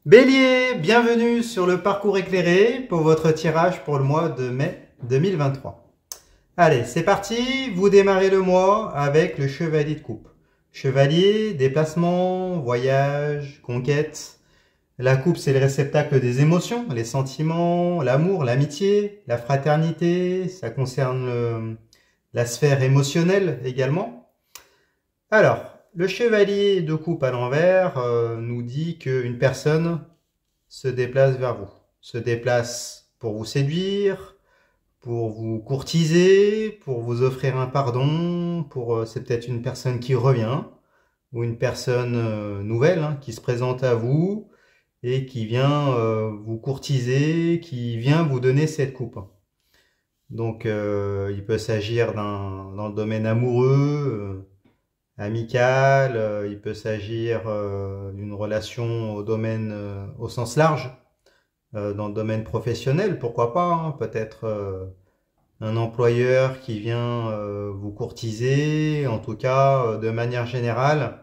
Bélier, bienvenue sur le parcours éclairé pour votre tirage pour le mois de mai 2023. Allez, c'est parti, vous démarrez le mois avec le chevalier de coupe. Chevalier, déplacement, voyage, conquête. La coupe, c'est le réceptacle des émotions, les sentiments, l'amour, l'amitié, la fraternité. Ça concerne la sphère émotionnelle également. Alors, le chevalier de coupe à l'envers nous dit qu'une personne se déplace vers vous. Se déplace pour vous séduire, pour vous courtiser, pour vous offrir un pardon, c'est peut-être une personne qui revient, ou une personne nouvelle qui se présente à vous et qui vient vous courtiser, qui vient vous donner cette coupe. Donc il peut s'agir dans le domaine amoureux, amical, il peut s'agir d'une relation au sens large, dans le domaine professionnel, pourquoi pas, hein, peut-être un employeur qui vient vous courtiser, en tout cas, de manière générale,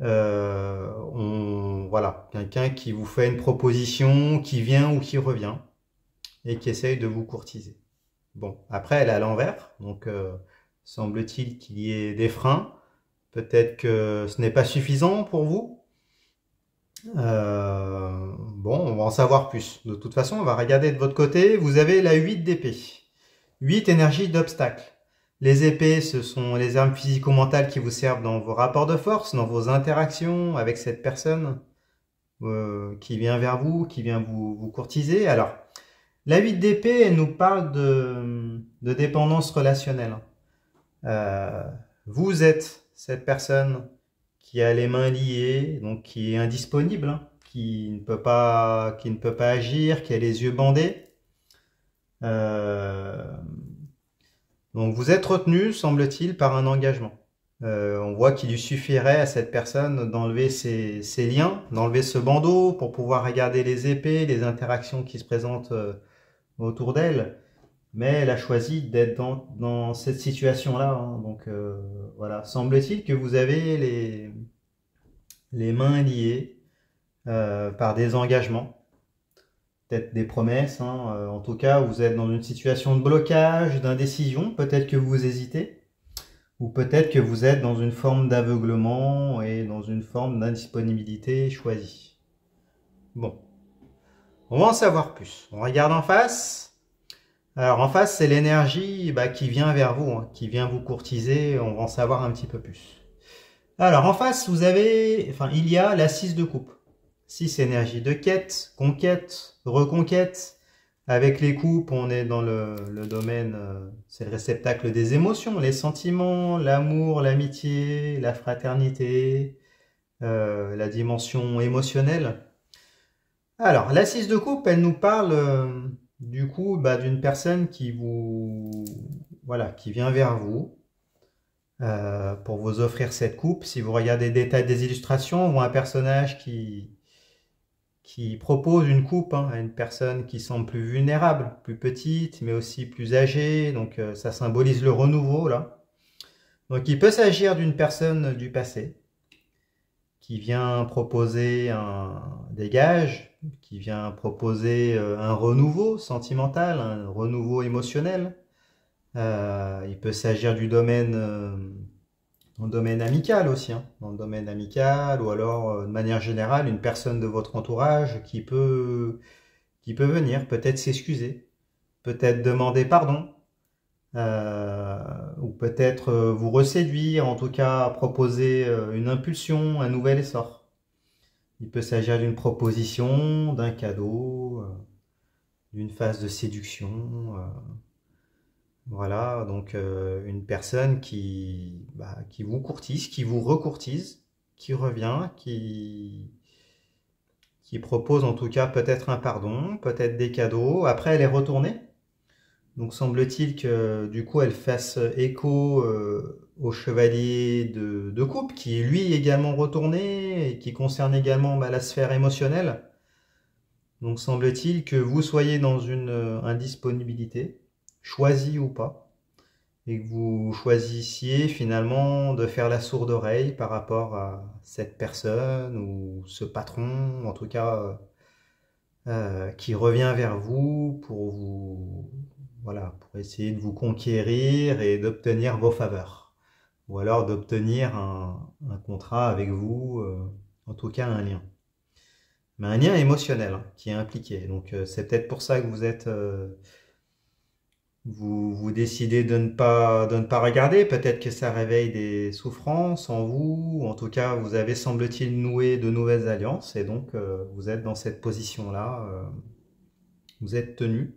voilà, quelqu'un qui vous fait une proposition, qui vient ou qui revient, et qui essaye de vous courtiser. Bon, après, elle est à l'envers, donc semble-t-il qu'il y ait des freins. Peut-être que ce n'est pas suffisant pour vous. Bon, on va en savoir plus. De toute façon, on va regarder de votre côté. Vous avez la 8 d'épée. 8 énergie d'obstacle. Les épées, ce sont les armes physico-mentales qui vous servent dans vos rapports de force, dans vos interactions avec cette personne qui vient vers vous, qui vient vous courtiser. Alors, la 8 d'épée, elle nous parle de dépendance relationnelle. Vous êtes cette personne qui a les mains liées, donc qui est indisponible, qui ne peut pas agir, qui a les yeux bandés. Donc vous êtes retenu, semble-t-il, par un engagement. On voit qu'il lui suffirait à cette personne d'enlever ses liens, d'enlever ce bandeau pour pouvoir regarder les épées, les interactions qui se présentent autour d'elle. Mais elle a choisi d'être dans cette situation-là. Donc voilà, semble-t-il que vous avez les mains liées par des engagements, peut-être des promesses. En tout cas, vous êtes dans une situation de blocage, d'indécision. Peut-être que vous hésitez, ou peut-être que vous êtes dans une forme d'aveuglement et dans une forme d'indisponibilité choisie. Bon, on va en savoir plus. On regarde en face. Alors en face, c'est l'énergie qui vient vers vous, qui vient vous courtiser. On va en savoir un petit peu plus. Alors en face, il y a la 6 de coupe. 6 énergie de quête, conquête, reconquête. Avec les coupes, on est dans le domaine, c'est le réceptacle des émotions, les sentiments, l'amour, l'amitié, la fraternité, la dimension émotionnelle. Alors, la 6 de coupe, elle nous parle du coup d'une personne qui vient vers vous pour vous offrir cette coupe. Si vous regardez les détails des illustrations, on voit un personnage qui propose une coupe à une personne qui semble plus vulnérable, plus petite, mais aussi plus âgée. Donc ça symbolise le renouveau là. Donc il peut s'agir d'une personne du passé qui vient proposer des gages, qui vient proposer un renouveau sentimental, un renouveau émotionnel. Il peut s'agir du domaine, dans le domaine amical aussi, dans le domaine amical, ou alors de manière générale, une personne de votre entourage qui peut venir, peut-être s'excuser, peut-être demander pardon, ou peut-être vous reséduire, en tout cas proposer une impulsion, un nouvel essor. Il peut s'agir d'une proposition, d'un cadeau, d'une phase de séduction. Voilà, donc une personne qui vous courtise, qui vous recourtise, qui revient, qui propose en tout cas peut-être un pardon, peut-être des cadeaux. Après, elle est retournée. Donc semble-t-il que du coup elle fasse écho au chevalier de coupe, qui est lui également retourné et qui concerne également la sphère émotionnelle. Donc semble-t-il que vous soyez dans une indisponibilité, choisie ou pas, et que vous choisissiez finalement de faire la sourde oreille par rapport à cette personne ou ce patron, en tout cas, qui revient vers vous pour vous, voilà, pour essayer de vous conquérir et d'obtenir vos faveurs, ou alors d'obtenir un contrat avec vous, en tout cas un lien. Mais un lien émotionnel hein, qui est impliqué. Donc c'est peut-être pour ça que vous êtes, vous décidez de ne pas regarder. Peut-être que ça réveille des souffrances en vous. Ou en tout cas, vous avez semble-t-il noué de nouvelles alliances et donc vous êtes dans cette position-là. Vous êtes tenu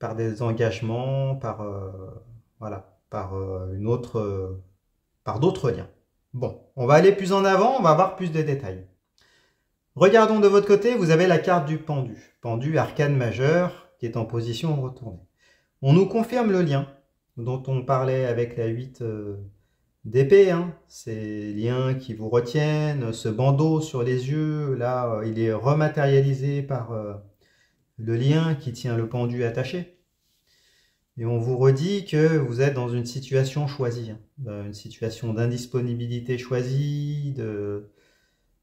par des engagements, par voilà, par une autre, par d'autres liens. Bon, on va aller plus en avant. On va avoir plus de détails. Regardons de votre côté, vous avez la carte du pendu. Pendu arcane majeur qui est en position retournée. On nous confirme le lien dont on parlait avec la 8 d'épée. Hein. Ces liens qui vous retiennent, ce bandeau sur les yeux, là, il est rematérialisé par le lien qui tient le pendu attaché. Et on vous redit que vous êtes dans une situation choisie, hein. Une situation d'indisponibilité choisie,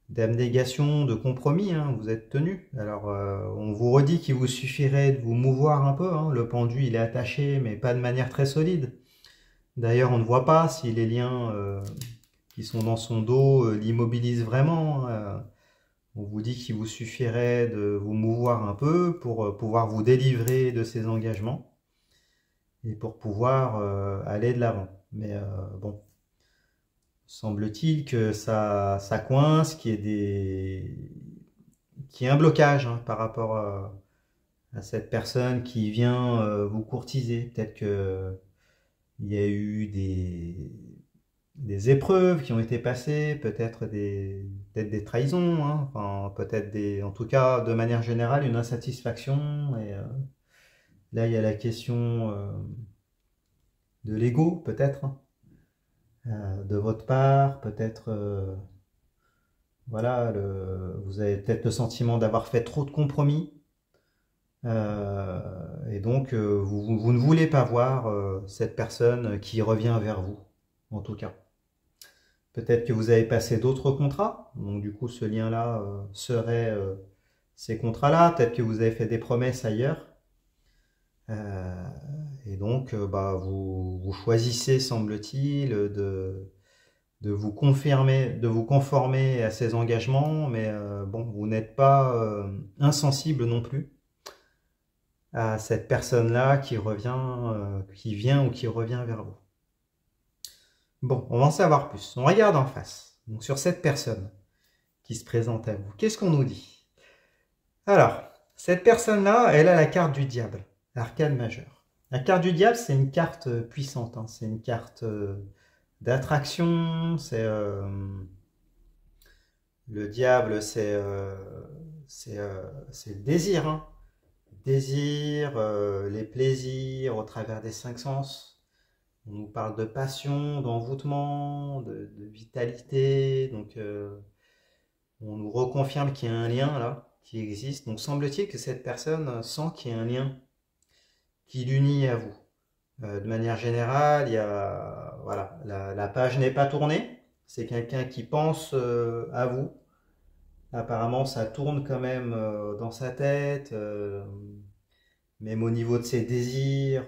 d'abnégation, de compromis, hein, vous êtes tenu. Alors, on vous redit qu'il vous suffirait de vous mouvoir un peu. Hein. Le pendu, il est attaché, mais pas de manière très solide. D'ailleurs, on ne voit pas si les liens qui sont dans son dos l'immobilisent vraiment. On vous dit qu'il vous suffirait de vous mouvoir un peu pour pouvoir vous délivrer de ces engagements et pour pouvoir aller de l'avant. Mais bon, semble-t-il que ça coince, qu'il y ait un blocage hein, par rapport à cette personne qui vient vous courtiser. Peut-être qu'il y a eu des épreuves qui ont été passées, peut-être des trahisons, hein, enfin, peut-être en tout cas, de manière générale, une insatisfaction. Et là, il y a la question de l'ego, peut-être, hein, de votre part, peut-être, voilà, vous avez peut-être le sentiment d'avoir fait trop de compromis. Et donc, vous ne voulez pas voir cette personne qui revient vers vous, en tout cas. Peut-être que vous avez passé d'autres contrats, donc du coup ce lien-là serait ces contrats-là. Peut-être que vous avez fait des promesses ailleurs. Et donc bah, vous choisissez, semble-t-il, de vous confirmer, de vous conformer à ces engagements, mais bon, vous n'êtes pas insensible non plus à cette personne-là qui qui vient ou qui revient vers vous. Bon, on va en savoir plus. On regarde en face. Donc sur cette personne qui se présente à vous, qu'est-ce qu'on nous dit? Alors, cette personne-là, elle a la carte du diable, l'arcane majeur. La carte du diable, c'est une carte puissante, hein. C'est une carte d'attraction, le diable, c'est le désir, hein. Désir, les plaisirs au travers des cinq sens. On nous parle de passion, d'envoûtement, de vitalité. Donc, on nous reconfirme qu'il y a un lien là qui existe. Donc, semble-t-il que cette personne sent qu'il y a un lien qui l'unit à vous. De manière générale, il y a, voilà, la page n'est pas tournée. C'est quelqu'un qui pense à vous. Apparemment, ça tourne quand même dans sa tête. Même au niveau de ses désirs,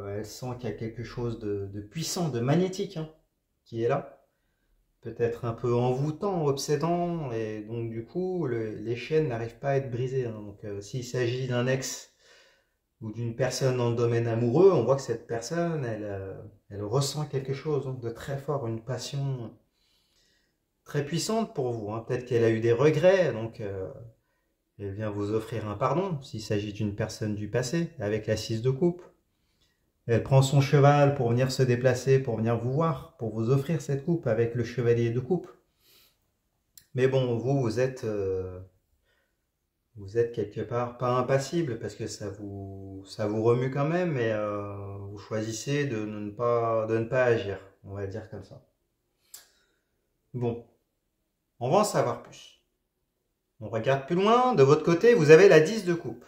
elle sent qu'il y a quelque chose de puissant, de magnétique hein, qui est là. Peut-être un peu envoûtant, obsédant, et donc du coup, les chaînes n'arrivent pas à être brisées. Hein. Donc s'il s'agit d'un ex ou d'une personne dans le domaine amoureux, on voit que cette personne, elle ressent quelque chose hein, de très fort, une passion très puissante pour vous. Hein. Peut-être qu'elle a eu des regrets, donc elle vient vous offrir un pardon, s'il s'agit d'une personne du passé, avec la 6 de coupe. Elle prend son cheval pour venir se déplacer, pour venir vous voir, pour vous offrir cette coupe avec le chevalier de coupe. Mais bon, vous êtes quelque part pas impassible, parce que ça vous remue quand même, mais vous choisissez de ne pas agir, on va le dire comme ça. Bon, on va en savoir plus. On regarde plus loin, de votre côté, vous avez la 10 de coupe.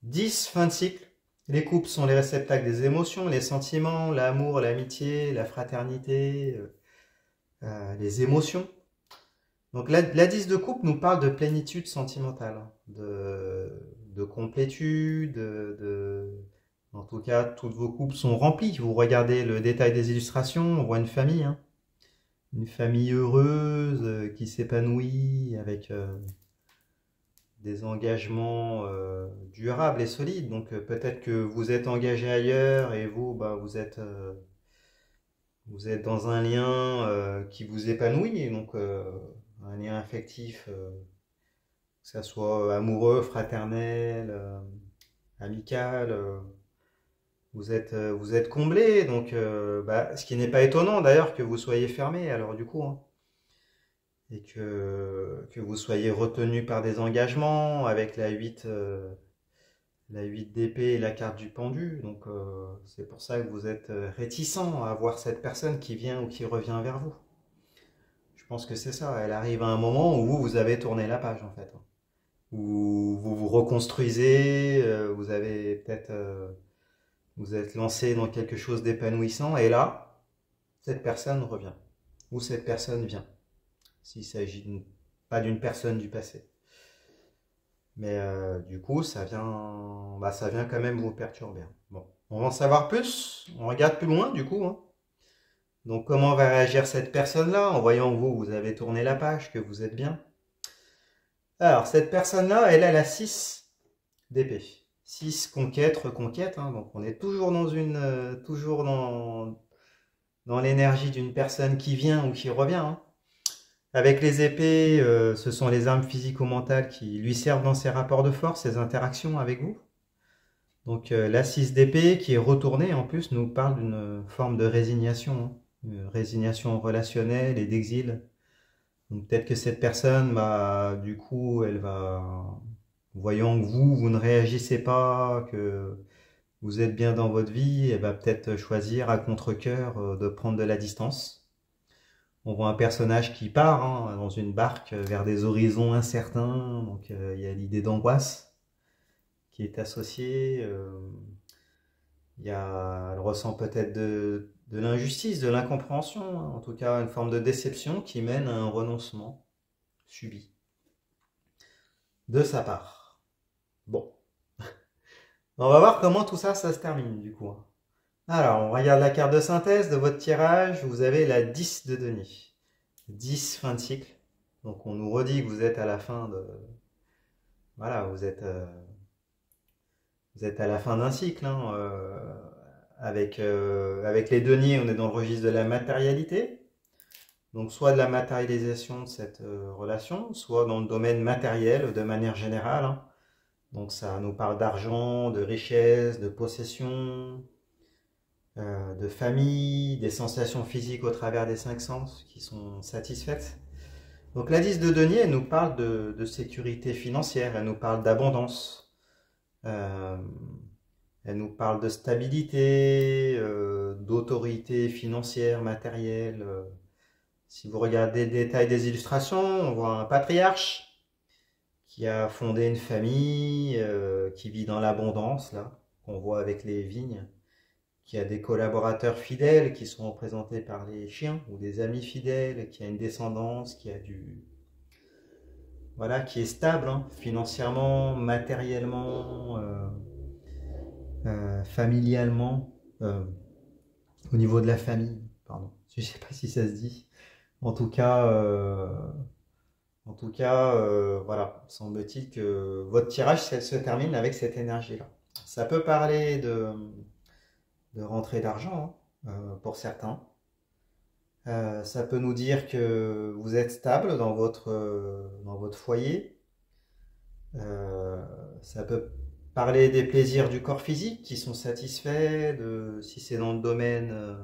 10, fin de cycle. Les couples sont les réceptacles des émotions, les sentiments, l'amour, l'amitié, la fraternité, les émotions. Donc la 10 de coupe nous parle de plénitude sentimentale, hein, de complétude, en tout cas, toutes vos coupes sont remplies. Vous regardez le détail des illustrations, on voit hein, une famille heureuse qui s'épanouit avec des engagements durables et solides. Donc peut-être que vous êtes engagé ailleurs et vous, bah, vous êtes dans un lien qui vous épanouit, donc un lien affectif, que ça soit amoureux, fraternel, amical. Vous êtes comblé, donc bah, ce qui n'est pas étonnant d'ailleurs que vous soyez fermé, alors du coup, hein, et que vous soyez retenu par des engagements avec la 8 d'épée et la carte du pendu. Donc c'est pour ça que vous êtes réticent à voir cette personne qui vient ou qui revient vers vous. Je pense que c'est ça. Elle arrive à un moment où vous avez tourné la page en fait. Où vous vous reconstruisez, vous avez peut-être vous êtes lancé dans quelque chose d'épanouissant et là, cette personne revient. Ou cette personne vient. S'il s'agit pas d'une personne du passé. Mais du coup, ça vient quand même vous perturber. Bon, on va en savoir plus. On regarde plus loin, du coup, hein. Donc, comment va réagir cette personne-là en voyant que vous avez tourné la page, que vous êtes bien? Alors, cette personne-là, elle a la 6 d'épée. 6 conquête, reconquête. Hein. Donc, on est toujours toujours dans l'énergie d'une personne qui vient ou qui revient. Hein. Avec les épées, ce sont les armes physico-mentales qui lui servent dans ses rapports de force, ses interactions avec vous. Donc la 6 d'épée qui est retournée en plus nous parle d'une forme de résignation, hein, une résignation relationnelle et d'exil. Donc peut-être que cette personne, bah, du coup, elle va, voyant que vous ne réagissez pas, que vous êtes bien dans votre vie, elle va peut-être choisir à contre-cœur de prendre de la distance. On voit un personnage qui part hein, dans une barque vers des horizons incertains, donc il y a l'idée d'angoisse qui est associée. Elle ressent peut-être de l'injustice, de l'incompréhension, hein, en tout cas une forme de déception qui mène à un renoncement subi de sa part. Bon, on va voir comment tout ça, ça se termine du coup. Alors, on regarde la carte de synthèse de votre tirage, vous avez la 10 de denier. 10 fin de cycle. Donc on nous redit que vous êtes à la fin de... Voilà, vous êtes à la fin d'un cycle. Hein, avec les deniers, on est dans le registre de la matérialité. Donc soit de la matérialisation de cette relation, soit dans le domaine matériel de manière générale. Hein. Donc ça nous parle d'argent, de richesse, de possession, de famille, des sensations physiques au travers des 5 sens qui sont satisfaites. Donc la 10 de denier, elle nous parle de sécurité financière, elle nous parle d'abondance. Euh, Elle nous parle de stabilité, d'autorité financière, matérielle. Si vous regardez le détail des illustrations, on voit un patriarche qui a fondé une famille, qui vit dans l'abondance, là, qu'on voit avec les vignes, qui a des collaborateurs fidèles qui sont représentés par les chiens, ou des amis fidèles, qui a une descendance, voilà, qui est stable, hein, financièrement, matériellement, familialement, au niveau de la famille, pardon. Je ne sais pas si ça se dit. En tout cas, voilà, semble-t-il que votre tirage se termine avec cette énergie-là. Ça peut parler de rentrée d'argent pour certains. Ça peut nous dire que vous êtes stable dans votre foyer. Ça peut parler des plaisirs du corps physique qui sont satisfaits, si c'est dans le domaine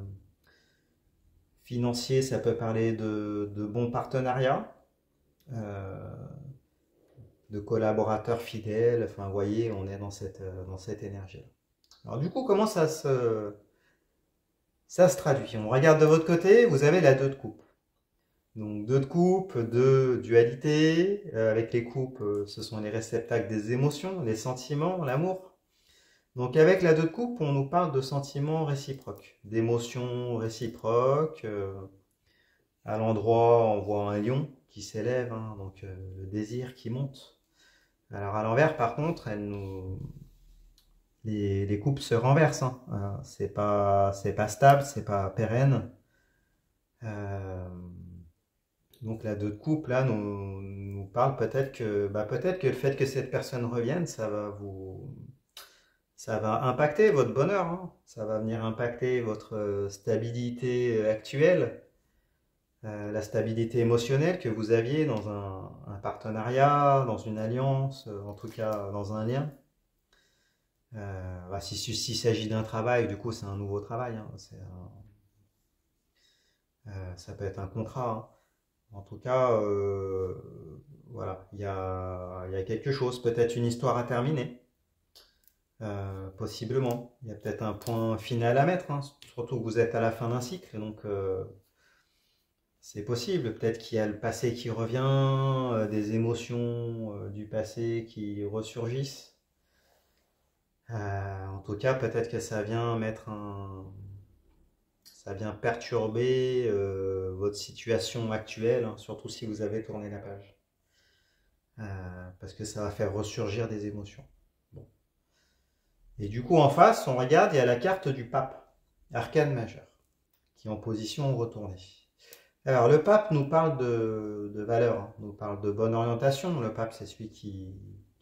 financier, ça peut parler de bons partenariats, euh, de collaborateurs fidèles, enfin vous voyez, on est dans cette énergie-là. Alors du coup, comment ça se traduit? On regarde de votre côté, vous avez la 2 de coupe. Donc 2 de coupe, 2 dualité, avec les coupes, ce sont les réceptacles des émotions, les sentiments, l'amour. Donc avec la 2 de coupe, on nous parle de sentiments réciproques, d'émotions réciproques. À l'endroit, on voit un lion qui s'élève, hein, donc le désir qui monte. Alors à l'envers, par contre, les coupes se renversent, hein. C'est pas stable, c'est pas pérenne. Euh, donc la 2 de coupe là nous parle peut-être que le fait que cette personne revienne, ça va impacter votre bonheur, hein. Ça va venir impacter votre stabilité actuelle, la stabilité émotionnelle que vous aviez dans un partenariat, dans une alliance, en tout cas dans un lien. S'il s'agit d'un travail, du coup c'est un nouveau travail, hein. Ça peut être un contrat, hein. En tout cas, voilà, il y a quelque chose, peut-être une histoire à terminer. Possiblement. Il y a peut-être un point final à mettre, hein. Surtout que vous êtes à la fin d'un cycle, donc c'est possible. Peut-être qu'il y a le passé qui revient, des émotions du passé qui ressurgissent. En tout cas, peut-être que ça vient perturber votre situation actuelle, hein, surtout si vous avez tourné la page. Parce que ça va faire ressurgir des émotions. Bon. Et du coup, en face, on regarde, il y a la carte du pape, arcane majeur, qui est en position retournée. Alors, le pape nous parle de valeurs, hein, nous parle de bonne orientation. Le pape, c'est celui qui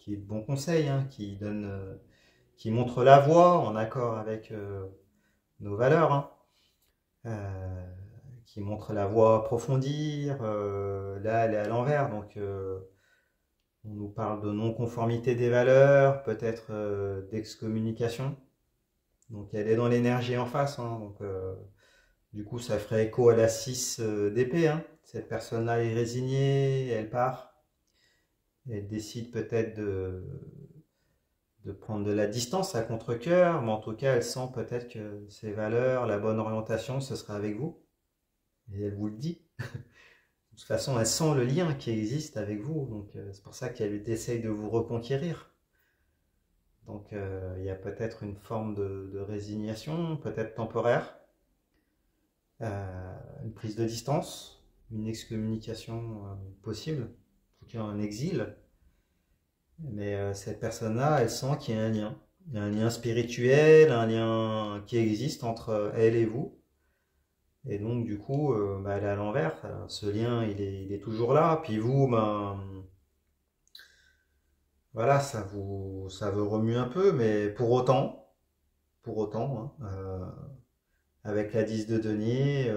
est de bons conseils, hein, qui montre la voie en accord avec nos valeurs, hein, qui montre la voie à approfondir. Là, elle est à l'envers, donc on nous parle de non-conformité des valeurs, peut-être d'excommunication. Donc elle est dans l'énergie en face, hein, donc du coup ça ferait écho à la 6 d'épée, hein. Cette personne-là est résignée, elle part, elle décide peut-être de prendre de la distance à contre-cœur, mais en tout cas elle sent peut-être que ses valeurs, la bonne orientation, ce sera avec vous, et elle vous le dit. De toute façon, elle sent le lien qui existe avec vous, donc c'est pour ça qu'elle essaye de vous reconquérir. Donc il y a peut-être une forme de résignation, peut-être temporaire, une prise de distance, une excommunication possible, en tout cas un exil. Mais cette personne-là, elle sent qu'il y a un lien. Il y a un lien spirituel, un lien qui existe entre elle et vous. Et donc du coup, elle est à l'envers. Ce lien, il est toujours là. Puis vous, voilà, ça vous remue un peu, mais pour autant, hein, avec la 10 de denier,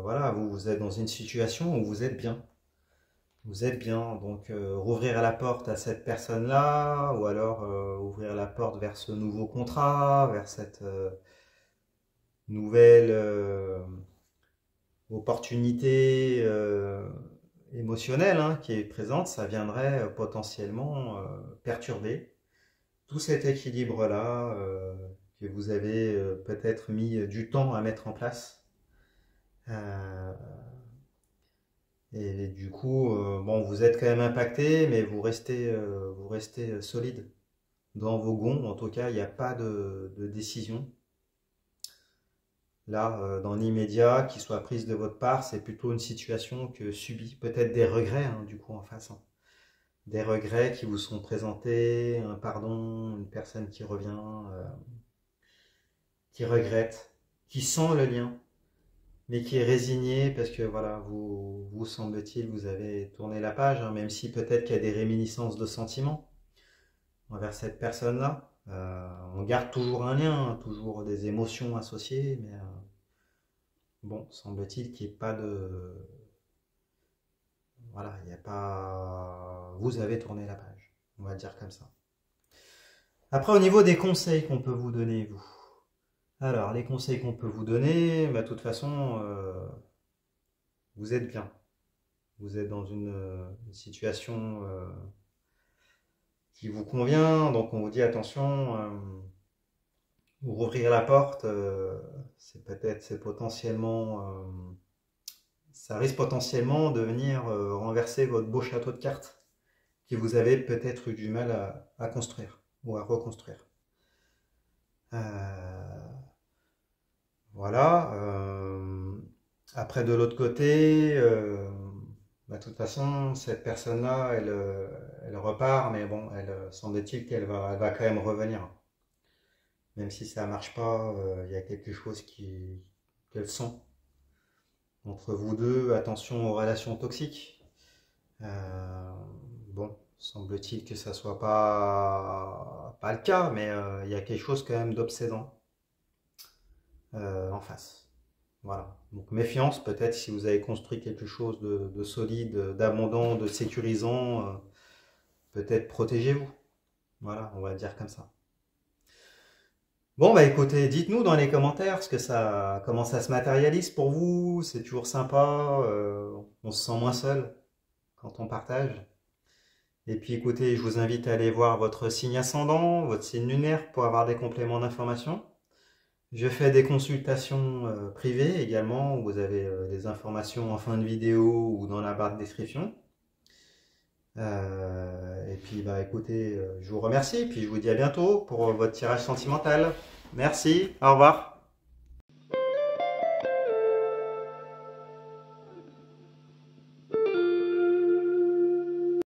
voilà, vous êtes dans une situation où vous êtes bien. Vous êtes bien, donc rouvrir la porte à cette personne-là, ou alors ouvrir la porte vers ce nouveau contrat, vers cette nouvelle opportunité émotionnelle, hein, qui est présente, ça viendrait potentiellement perturber tout cet équilibre-là que vous avez peut-être mis du temps à mettre en place. Euh, et du coup, bon, vous êtes quand même impacté, mais vous restez solide dans vos gonds. En tout cas, il n'y a pas de décision. Là, dans l'immédiat, qui soit prise de votre part, c'est plutôt une situation que subit. Peut-être des regrets, hein, du coup, en face, hein. Des regrets qui vous sont présentés, un pardon, une personne qui revient, qui regrette, qui sent le lien, mais qui est résigné parce que voilà, vous semble-t-il, vous avez tourné la page, hein, même si peut-être qu'il y a des réminiscences de sentiments envers cette personne-là. On garde toujours un lien, hein, toujours des émotions associées, mais bon, semble-t-il qu'il n'y ait pas de... Voilà, il n'y a pas... Vous avez tourné la page, on va dire comme ça. Après, au niveau des conseils qu'on peut vous donner, vous. Alors, les conseils qu'on peut vous donner, de toute façon, vous êtes bien. Vous êtes dans une situation qui vous convient, donc on vous dit attention, rouvrir la porte, c'est potentiellement, ça risque potentiellement de venir renverser votre beau château de cartes que vous avez peut-être eu du mal à construire ou à reconstruire. Voilà. Après, de l'autre côté, de toute façon, cette personne-là, elle repart, mais bon, semble-t-il elle va quand même revenir. Même si ça marche pas, il y a quelque chose qu'elle sent. Entre vous deux, attention aux relations toxiques. Euh, bon, semble-t-il que ça soit pas le cas, mais il y a quelque chose quand même d'obsédant en face. Voilà. Donc méfiance, peut-être si vous avez construit quelque chose de solide, d'abondant, de sécurisant, peut-être protégez-vous. Voilà, on va le dire comme ça. Bon, bah écoutez, dites-nous dans les commentaires comment ça se matérialise pour vous. C'est toujours sympa, on se sent moins seul quand on partage. Et puis écoutez, je vous invite à aller voir votre signe ascendant, votre signe lunaire pour avoir des compléments d'information. Je fais des consultations privées également, où vous avez des informations en fin de vidéo ou dans la barre de description. Et puis bah écoutez, je vous remercie, puis je vous dis à bientôt pour votre tirage sentimental. Merci, au revoir.